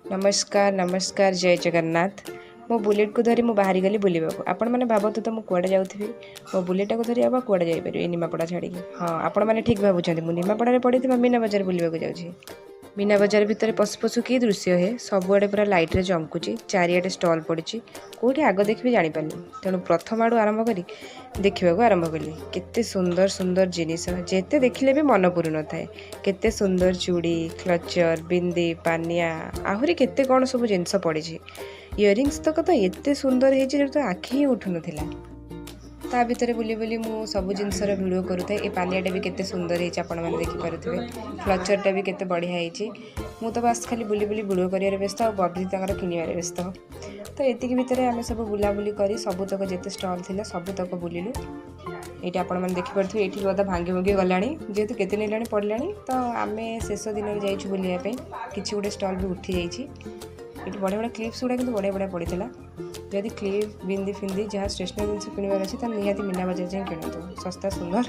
नमस्कार नमस्कार जय जगन्नाथ। मो बुलेट को धरी बाहरी गली बुलवा आपण मैंने भावतु तो मुझे जाऊँगी मो बुलेट को धरी अब कूड़े जापर निमापड़ा छाड़ी। हाँ आपण मैंने ठीक भावुं निमापड़ा पड़ी मीना बजार बुलवा जाऊँगी। मीना बजार भितर पशु पशु कि दृश्य है सबुआड़े पूरा लाइट रे चमकुची चारिआडे स्टल पड़ी कौटी आग देखी जापारे तेणु प्रथम आड़ू आरंभ करी देखा आरंभ कली केते सुंदर सुंदर जिनिस जेते देखिले भी मन पुरु न थाए केते सुंदर चूड़ी क्लचर बिंदी पानिया आहरी केते कौन सब जिनस पड़ी इयरिंग्स तक तो एते सुंदर है तो आखि ही उठु नथिला। ता भितर बुली बुली मु सब जिनसर भिडियो करूए ये पानियाटा भी केते सुंदर है आपण मैंने देखिपे क्लचरटा भी केते बढ़िया है मु तो बस खाली बुली बुली भिडियो कर व्यस्त और बबली किणवे व्यस्त तो ये भितर आम सब बुलाबुली कर सबुतक जिते स्टल थी सबुतक बुलिलु ये आपण मैंने देखिपे ये गदा भांगी भुंगी गला जेहेतु केते नेला पड़ा तो आम शेष दिन जाइए बुलायापी किसी गोटे स्टल भी उठी जाइए ये बढ़िया बढ़िया क्लिप्स गुड़ा कि बढ़िया बढ़िया पड़ा जदि क्लिप बिंदी फिंदी जहाँ स्टेशनरी जिन किणवार अच्छे तो निहाती मीना बजार जाए किणतु सस्ता सुंदर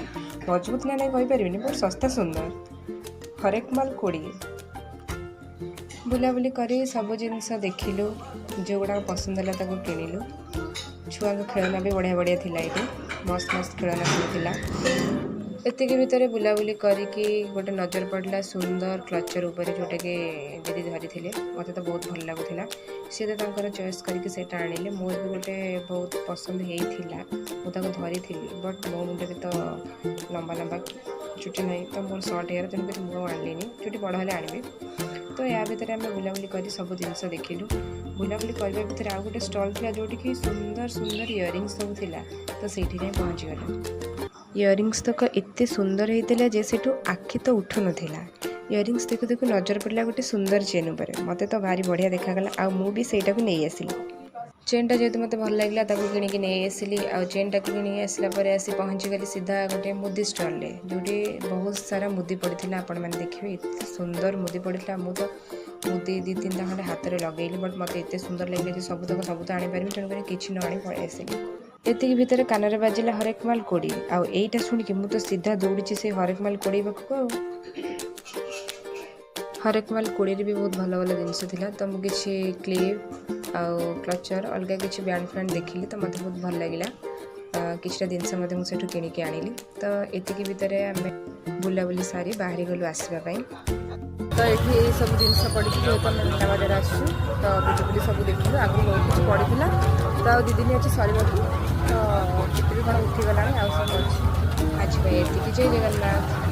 मजबूत ना नहीं कहींपारे बट सस्ता सुंदर हरेक माल 20 बुलाबुली कर सब जिनस देखिलु जो गुड़ा पसंद है किणिलु छुआ खेलना भी बढ़िया बढ़िया थिला ये मस्त मस्त खेलना सब था एतिक भितर बुलाबुली करके गोटे नजर पड़ा सुंदर क्लचर उपर जोटा कि दीदी धरी थे मत तो बहुत भल लगुला सी तो चॉइस करके आनिले मोर भी गोटे बहुत पसंद होता धरी थी बट मो मुंडे तो लंबा लंबा चुटी ना तो मोर सर्ट हेयर तेणुक मुझे आनलिनी चुटी बड़ हेल्ले आनबी तो या भितर आम बुलाबुली कर सब जिनस देखिलु बुलाबुली करने भितर आउ गोटे स्टल था जोटि कि सुंदर सुंदर इयरिंग्स सब थिला तो सेठी जाए पहुँचीगला इयरिंग्स तक एते सुंदर होता जे सेठू आखि तो उठु नाला इयरिंग्स देखु देखु नजर पड़ा गोटे सुंदर चेन उपर मत तो भारी बढ़िया देखागला आ मु भी सेटा को नहीं आसिली चेनटा जेहेतु मत भल लगे किणिकी नहीं आसिली आ चेनटा को किणी आसला आसी पहुँचीगली सीधा गोटे मुदी स्टल जोटी बहुत सारा मुदी पड़ा आपण मैंने देखिए एत सुंदर मुदी पड़ा मु तो मुदी 2-3 खंडे हाथ में लगेली बट मत एत सुंदर लगे सब तो आनीपारि तेणुक किसी न आनी पलि आसिली एतिक भितर कान बाजिला हरेक माल 20 आउ एटा शुणिकी मु तो सीधा दौड़ी से हरेक माल 20 पाखक हरेक माल 20 भी बहुत भल भल जिनस तो मुझे किसी क्लिप आउ क्लचर अलग किसी बैंड फ्रैंड देखिली तो मत बहुत भल लगे किसी जिनस मुझे किणिकी आनिली तो एतिक भितर आम बुलाबुली सारी बाहरी गलु आसवाई तो ये सब जिनस पड़ी जेहतु आम मीना बजार आसू तो बुझुबुली सब देखिलु आगु बहुत कुछ पड़ा तो आ 2 दिन अच्छे सर तो चित्र भी कौन उठीगला आज ये जय जगन्नाथ।